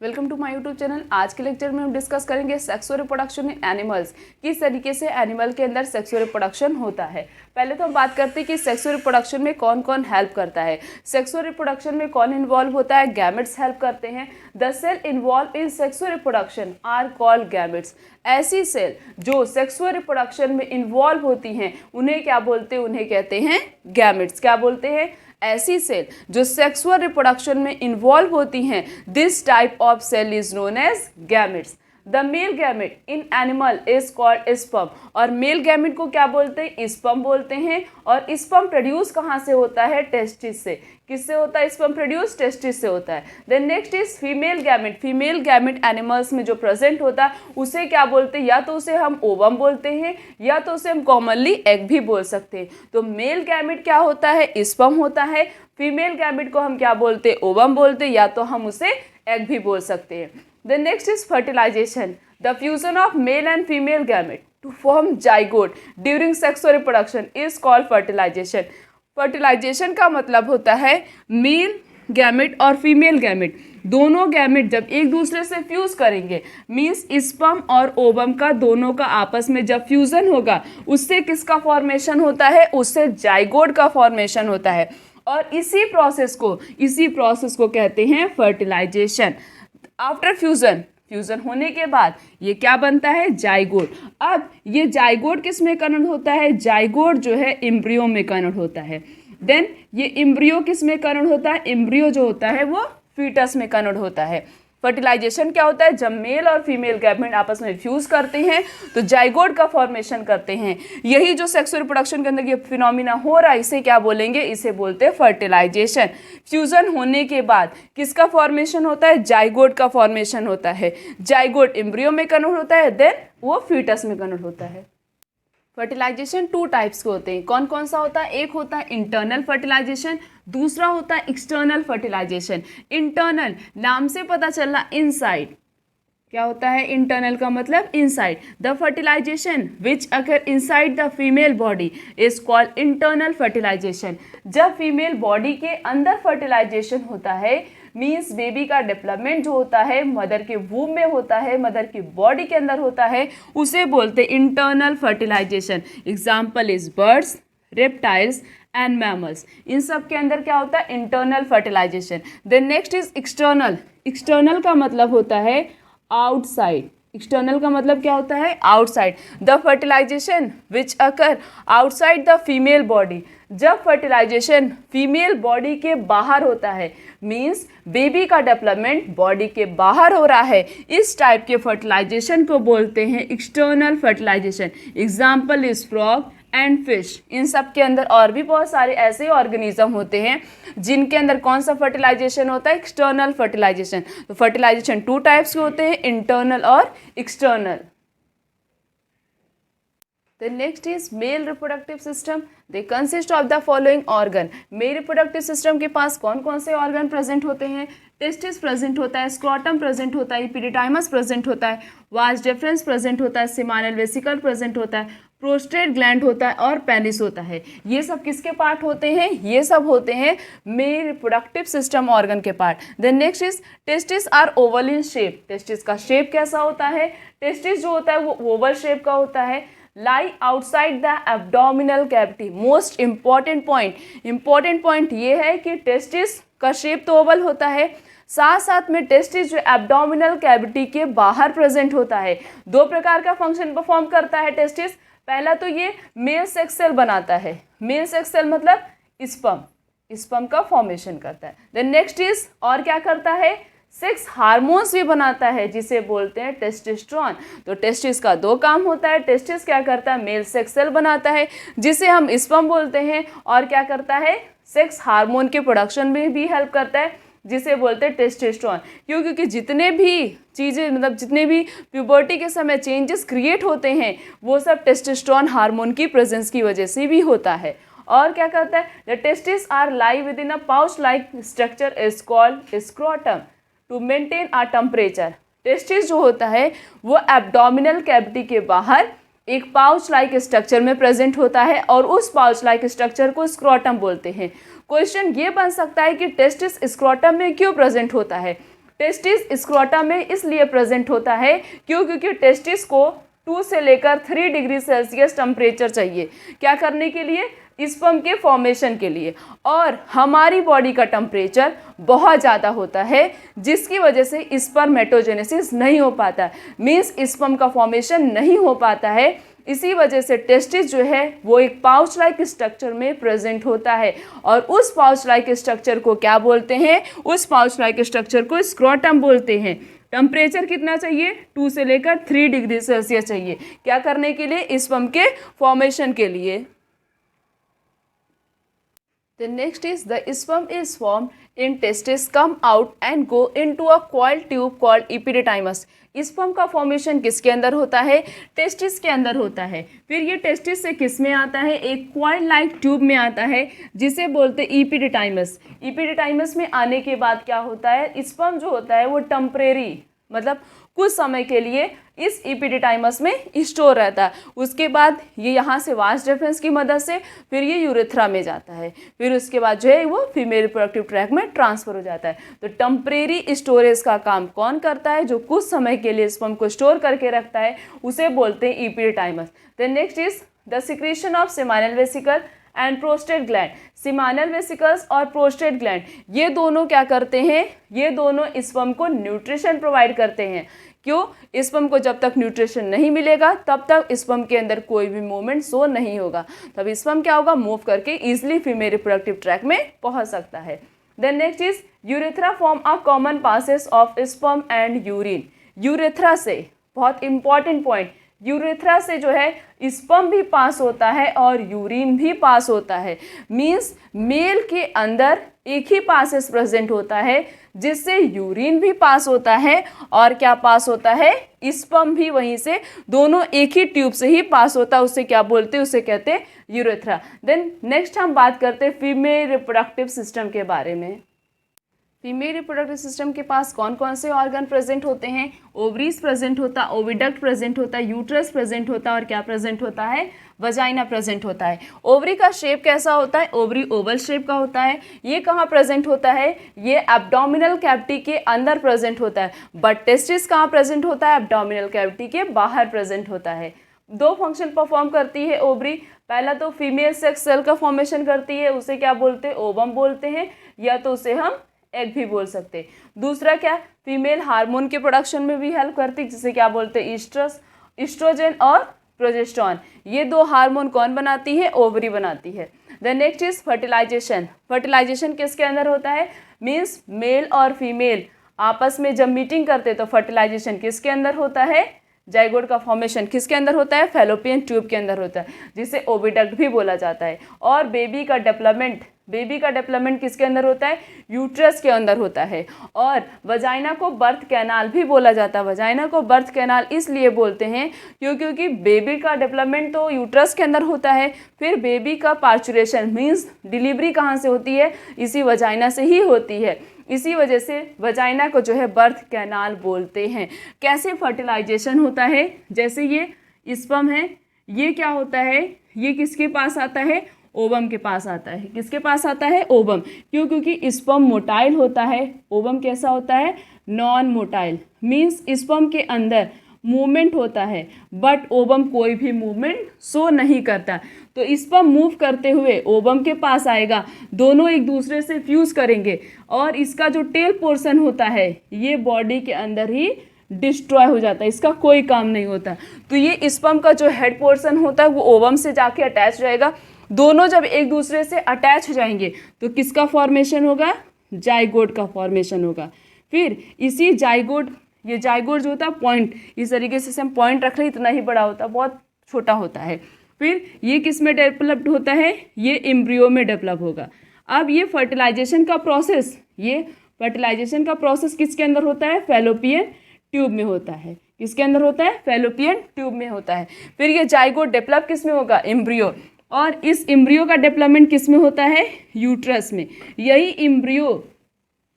Welcome to my YouTube channel. आज के lecture में हम डिस्कस करेंगे सेक्सुअल रिप्रोडक्शन इन एनिमल्स। किस तरीके से एनिमल के अंदर सेक्सुअल रिप्रोडक्शन होता है। पहले तो हम बात करते हैं कि सेक्सुअल रिप्रोडक्शन में कौन कौन हेल्प करता है। सेक्सुअल रिप्रोडक्शन में कौन इन्वॉल्व होता है? गैमेट्स हेल्प करते हैं। The cell involve in sexual reproduction are called gametes. ऐसी सेल जो सेक्सुअल रिप्रोडक्शन में इन्वॉल्व होती हैं उन्हें क्या बोलते हैं? उन्हें कहते हैं गैमेट्स। क्या बोलते हैं? ऐसी सेल जो सेक्सुअल रिप्रोडक्शन में इन्वॉल्व होती हैं, this type of cell is known as gametes. The male gamete in animal is called sperm. और मेल गैमेट को क्या बोलते हैं? स्पर्म बोलते हैं। और स्पर्म प्रोड्यूस कहाँ से होता है? टेस्टिस से। किससे होता है स्पर्म प्रोड्यूस? टेस्टिस से होता है। Then next is female gamete. Female gamete animals में जो प्रेजेंट होता है उसे क्या बोलते हैं? या तो उसे हम ओवम बोलते हैं या तो उसे हम कॉमनली एग भी बोल सकते हैं। तो मेल गैमेट क्या होता है? स्पर्म होता है। फीमेल गैमेट को हम क्या बोलते हैं? ओवम बोलते हैं या तो हम उसे एग भी बोल सकते हैं। The next is fertilization. The fusion of male and female gamete to form zygote during sexual reproduction is called fertilization. Fertilization का मतलब होता है मेल गैमेट और फीमेल गैमेट दोनों गैमेट जब एक दूसरे से फ्यूज करेंगे, मीन्स स्पर्म और ओवम का दोनों का आपस में जब फ्यूजन होगा उससे किसका फॉर्मेशन होता है? उससे जाइगोट का फॉर्मेशन होता है। और इसी प्रोसेस को कहते हैं फर्टिलाइजेशन। आफ्टर फ्यूजन होने के बाद ये क्या बनता है? जाइगोट। अब ये जाइगोट किस में कन्वर्ट होता है? जाइगोट जो है एम्ब्रियो में कन्वर्ट होता है। देन ये एम्ब्रियो किस में कन्वर्ट होता है? एम्ब्रियो जो होता है वो फीटस में कन्वर्ट होता है। फर्टिलाइजेशन क्या होता है? जब मेल और फीमेल गैमेट आपस में फ्यूज करते हैं तो जाइगोट का फॉर्मेशन करते हैं। यही जो सेक्सुअल रिप्रोडक्शन के अंदर ये फिनोमिना हो रहा है इसे क्या बोलेंगे? इसे बोलते हैं फर्टिलाइजेशन। फ्यूजन होने के बाद किसका फॉर्मेशन होता है? जाइगोट का फॉर्मेशन होता है। जाइगोट एम्ब्रियो में कन्वर्ट होता है, देन वो फीटस में कन्वर्ट होता है। फर्टिलाइजेशन टू टाइप्स के होते हैं। कौन कौन सा होता है? एक होता है इंटरनल फर्टिलाइजेशन, दूसरा होता है एक्सटर्नल फर्टिलाइजेशन। इंटरनल नाम से पता चला इनसाइड। क्या होता है? इंटरनल का मतलब inside. The fertilization which occur inside the female body is called internal fertilization. जब फीमेल बॉडी के अंदर फर्टिलाइजेशन होता है मीन्स बेबी का डेवलपमेंट जो होता है मदर के वूम में होता है, मदर की बॉडी के अंदर होता है, उसे बोलते हैं internal fertilisation. Example is birds, reptiles and mammals. इन सब के अंदर क्या होता है? Internal fertilisation. Then next is external. External का मतलब होता है आउटसाइड। एक्सटर्नल का मतलब क्या होता है? Outside. The fertilization which occur outside the female body. जब फर्टिलाइजेशन फीमेल बॉडी के बाहर होता है मीन्स बेबी का डेवलपमेंट बॉडी के बाहर हो रहा है, इस टाइप के फर्टिलाइजेशन को बोलते हैं external fertilisation. Example is frog and fish. इन सब के अंदर और भी बहुत सारे ऐसे ऑर्गेनिज्म होते हैं जिनके अंदर कौन सा फर्टिलाइजेशन होता है? External fertilization. तो फर्टिलाइजेशन टू टाइप्स के होते हैं, इंटरनल और external. The next is male reproductive system. They consist of the following organ. Mail reproductive system के पास कौन कौन से ऑर्गन प्रेजेंट होते हैं? टेस्टिस प्रेजेंट होता है, स्क्रोटम प्रेजेंट होता है, इपिडिडाइमस प्रेजेंट होता है, वास डिफरेंस प्रेजेंट होता है, सेमानल वेसिकल प्रेजेंट होता है, प्रोस्टेट ग्लैंड होता है और पेनिस होता है। ये सब किसके पार्ट होते हैं? ये सब होते हैं मेल रिप्रोडक्टिव सिस्टम ऑर्गन के part. Then next is testis are oval in shape. Testis का शेप कैसा होता है? टेस्टिस जो होता है वो ओवल शेप का होता है। Lie outside the abdominal cavity. Most important point ये है कि टेस्टिस का शेप तो ओवल होता है, साथ साथ में टेस्टिस जो एब्डोमिनल कैविटी के बाहर प्रेजेंट होता है। दो प्रकार का फंक्शन परफॉर्म करता है टेस्टिस। पहला तो ये मेल सेक्स सेल बनाता है। मेल सेक्स सेल मतलब स्पर्म का फॉर्मेशन करता है। देन नेक्स्ट इज और क्या करता है? सेक्स हार्मोन्स भी बनाता है जिसे बोलते हैं टेस्टोस्टेरोन। तो टेस्टिस का दो काम होता है। टेस्टिस क्या करता है? मेल सेक्स सेल बनाता है जिसे हम स्पर्म बोलते हैं, और क्या करता है? सेक्स हार्मोन के प्रोडक्शन में भी हेल्प करता है जिसे बोलते हैं टेस्टोस्टेरोन। क्यों? क्योंकि जितने भी चीज़ें मतलब जितने भी प्यूबर्टी के समय चेंजेस क्रिएट होते हैं वो सब टेस्टोस्टेरोन हार्मोन की प्रेजेंस की वजह से भी होता है। और क्या करता है? The testis are lie within a pouch like structure is called scrotum to maintain a temperature. Testis जो होता है वो एब्डोमिनल कैविटी के बाहर एक पाउच लाइक स्ट्रक्चर में प्रेजेंट होता है और उस पाउच लाइक स्ट्रक्चर को स्क्रोटम बोलते हैं। क्वेश्चन ये बन सकता है कि टेस्टिस स्क्रोटम में क्यों प्रेजेंट होता है? टेस्टिस स्क्रोटा में इसलिए प्रेजेंट होता है क्योंकि टेस्टिस को 2 से लेकर 3 डिग्री सेल्सियस टेम्परेचर चाहिए, क्या करने के लिए, स्पर्म के फॉर्मेशन के लिए। और हमारी बॉडी का टेम्परेचर बहुत ज़्यादा होता है जिसकी वजह से स्पर्मेटोजेनेसिस नहीं हो पाता, मीन्स स्पर्म का फॉर्मेशन नहीं हो पाता है। इसी वजह से टेस्टिस जो है वो एक पाउच लाइक स्ट्रक्चर में प्रेजेंट होता है और उस पाउच लाइक स्ट्रक्चर को क्या बोलते हैं, उस पाउच लाइक स्ट्रक्चर को स्क्रोटम बोलते हैं। टेम्परेचर कितना चाहिए, 2 से लेकर 3 डिग्री सेल्सियस चाहिए, क्या करने के लिए, स्पर्म के फॉर्मेशन के लिए। The next is the sperm is formed in testis, come out and go into a coiled tube called epididymis। Sperm का फॉर्मेशन किसके अंदर होता है, टेस्टिस के अंदर होता है। फिर ये टेस्टिस से किस में आता है, एक कॉइल लाइक ट्यूब में आता है जिसे बोलते हैं epididymis। epididymis में आने के बाद क्या होता है, स्पर्म जो होता है वो टेम्परेरी मतलब कुछ समय के लिए इस epididymis में स्टोर रहता है। उसके बाद ये यहाँ से वास डिफरेंस की मदद से फिर ये यूरेथ्रा में जाता है, फिर उसके बाद जो है वो फीमेल रिप्रोडक्टिव ट्रैक्ट में ट्रांसफर हो जाता है। तो टेम्परेरी स्टोरेज का काम कौन करता है, जो कुछ समय के लिए स्पर्म को स्टोर करके रखता है उसे बोलते हैं epididymis। Then next is the secretion of seminal vesicle and prostate gland. Seminal vesicles और प्रोस्टेट ग्लैंड ये दोनों क्या करते हैं, ये दोनों स्पर्म को न्यूट्रिशन प्रोवाइड करते हैं। क्यों, स्पर्म को जब तक न्यूट्रिशन नहीं मिलेगा तब तक स्पर्म के अंदर कोई भी मूवमेंट शो नहीं होगा, तब स्पर्म क्या होगा, मूव करके इजिली फीमेल रिप्रोडक्टिव ट्रैक्ट में पहुंच सकता है। Then next is urethra form a common passes of sperm and urine. Urethra से, बहुत इंपॉर्टेंट पॉइंट, यूरेथ्रा से जो है स्पर्म भी पास होता है और यूरिन भी पास होता है। मीन्स मेल के अंदर एक ही पासेस प्रेजेंट होता है जिससे यूरिन भी पास होता है और क्या पास होता है, स्पर्म भी वहीं से, दोनों एक ही ट्यूब से ही पास होता है। उसे क्या बोलते हैं, उसे कहते हैं यूरेथ्रा। देन नेक्स्ट हम बात करते हैं फीमेल रिप्रोडक्टिव सिस्टम के बारे में। फीमेल रिप्रोडक्टिव सिस्टम के पास कौन कौन से ऑर्गन प्रेजेंट होते हैं, ओवरीज प्रेजेंट होता है, ओविडक्ट प्रेजेंट होता है, यूट्रस प्रेजेंट होता है और क्या प्रेजेंट होता है, वजाइना प्रेजेंट होता है। ओवरी का शेप कैसा होता है, ओवरी ओवल शेप का होता है। ये कहाँ प्रेजेंट होता है, ये एब्डोमिनल कैविटी के अंदर प्रेजेंट होता है। बट टेस्टिस कहाँ प्रेजेंट होता है, एब्डोमिनल कैविटी के बाहर प्रेजेंट होता है। 2 फंक्शन परफॉर्म करती है ओवरी। पहला तो फीमेल सेक्स सेल का फॉर्मेशन करती है, उसे क्या बोलते हैं, ओवम बोलते हैं, या तो उसे हम एग भी बोल सकते हैं। दूसरा क्या, फीमेल हार्मोन के प्रोडक्शन में भी हेल्प करती है, जिसे क्या बोलते हैं, ईस्ट्रोजन और प्रोजेस्टेरॉन। ये 2 हार्मोन कौन बनाती है, ओवरी बनाती है। Then next is fertilization. Fertilization किसके अंदर होता है, मीन्स मेल और फीमेल आपस में जब मीटिंग करते हैं तो फर्टिलाइजेशन किसके अंदर होता है, जाइगोट का फॉर्मेशन किसके अंदर होता है, फैलोपियन ट्यूब के अंदर होता है, जिसे ओविडक्ट भी बोला जाता है। और बेबी का डेवलपमेंट किसके अंदर होता है, यूट्रस के अंदर होता है। और वजाइना को बर्थ कैनाल भी बोला जाता है। वजाइना को बर्थ कैनाल इसलिए बोलते हैं क्योंकि बेबी का डेवलपमेंट तो यूट्रस के अंदर होता है, फिर बेबी का पार्चुरेशन मीन्स डिलीवरी कहाँ से होती है, इसी वजाइना से ही होती है। इसी वजह से वजाइना को जो है बर्थ कैनाल बोलते हैं। कैसे फर्टिलाइजेशन होता है, जैसे ये स्पर्म है, ये क्या होता है, ये किसके पास आता है, ओवम के पास आता है। किसके पास आता है, ओवम। क्योंकि स्पर्म मोटाइल होता है, ओवम कैसा होता है, नॉन मोटाइल। मीन्स स्पर्म के अंदर मूवमेंट होता है बट ओवम कोई भी मूवमेंट शो नहीं करता। तो स्पर्म मूव करते हुए ओवम के पास आएगा, दोनों एक दूसरे से फ्यूज करेंगे और इसका जो टेल पोर्शन होता है ये बॉडी के अंदर ही डिस्ट्रॉय हो जाता है, इसका कोई काम नहीं होता। तो ये स्पर्म का जो हेड पोर्शन होता है वो ओवम से जाके अटैच रहेगा। दोनों जब एक दूसरे से अटैच हो जाएंगे तो किसका फॉर्मेशन होगा, जाइगोट का फॉर्मेशन होगा। फिर इसी जाइगोट, ये जाइगोट जो होता है पॉइंट, इस तरीके से हम पॉइंट रख रहे हैं, इतना ही बड़ा होता है, बहुत छोटा होता है। फिर ये किस में डेवलप्ड होता है, ये एम्ब्रियो में डेवलप होगा। अब ये फर्टिलाइजेशन का प्रोसेस किसके अंदर होता है, फैलोपियन ट्यूब में होता है। किसके अंदर होता है, फैलोपियन ट्यूब में होता है। फिर ये जाइगोट डेवलप किस में होगा, एम्ब्रियो। और इस एम्ब्रियो का डेवलपमेंट किस में होता है, यूट्रस में। यही एम्ब्रियो,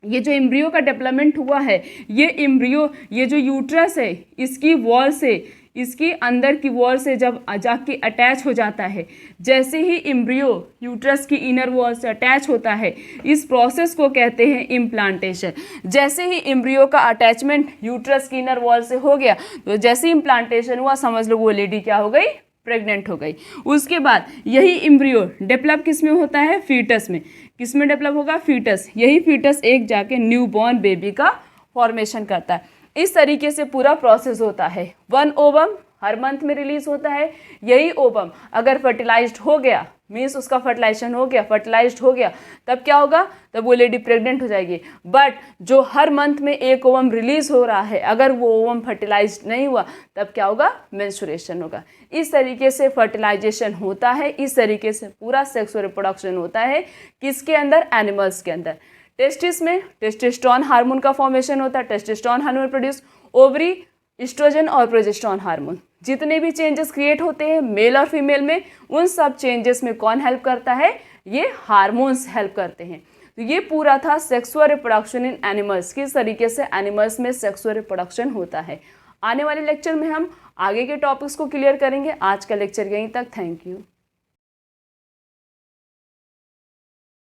ये जो एम्ब्रियो का डेवलपमेंट हुआ है, ये एम्ब्रियो, ये जो यूट्रस है इसकी वॉल से इसकी अंदर की वॉल से जब जाके अटैच हो जाता है, जैसे ही एम्ब्रियो यूट्रस की इनर वॉल से अटैच होता है, इस प्रोसेस को कहते हैं इम्प्लांटेशन। जैसे ही एम्ब्रियो का अटैचमेंट यूट्रस की इनर वॉल से हो गया, तो जैसे ही इम्प्लांटेशन हुआ, समझ लो वो लेडी क्या हो गई, प्रेग्नेंट हो गई। उसके बाद यही एम्ब्रियो डेवलप किस में होता है, फीटस में। किस में डेवलप होगा, फीटस। यही फीटस एक जाके न्यूबॉर्न बेबी का फॉर्मेशन करता है। इस तरीके से पूरा प्रोसेस होता है। 1 ओवम हर मंथ में रिलीज होता है। यही ओवम अगर फर्टिलाइज्ड हो गया, मीन्स उसका फर्टिलाइजेशन हो गया, फर्टिलाइज्ड हो गया, तब क्या होगा, तब वो लेडी प्रेग्नेंट हो जाएगी। बट जो हर मंथ में एक ओवम रिलीज हो रहा है, अगर वो ओवम फर्टिलाइज्ड नहीं हुआ, तब क्या होगा, मेंस्ट्रुएशन होगा। इस तरीके से फर्टिलाइजेशन होता है। इस तरीके से पूरा सेक्सुअल रिप्रोडक्शन होता है। किसके अंदर, एनिमल्स के अंदर। टेस्टिस में टेस्टोस्टेरोन हार्मोन का फॉर्मेशन होता है। Testosterone hormone produce, ovary estrogen और प्रोजेस्टेरोन हार्मोन। जितने भी चेंजेस क्रिएट होते हैं मेल और फीमेल में, उन सब चेंजेस में कौन हेल्प करता है, ये हार्मोन्स हेल्प करते हैं। तो ये पूरा था सेक्सुअल रिप्रोडक्शन इन एनिमल्स, किस तरीके से एनिमल्स में सेक्सुअल रिप्रोडक्शन होता है। आने वाले लेक्चर में हम आगे के टॉपिक्स को क्लियर करेंगे। आज का लेक्चर यहीं तक। Thank you.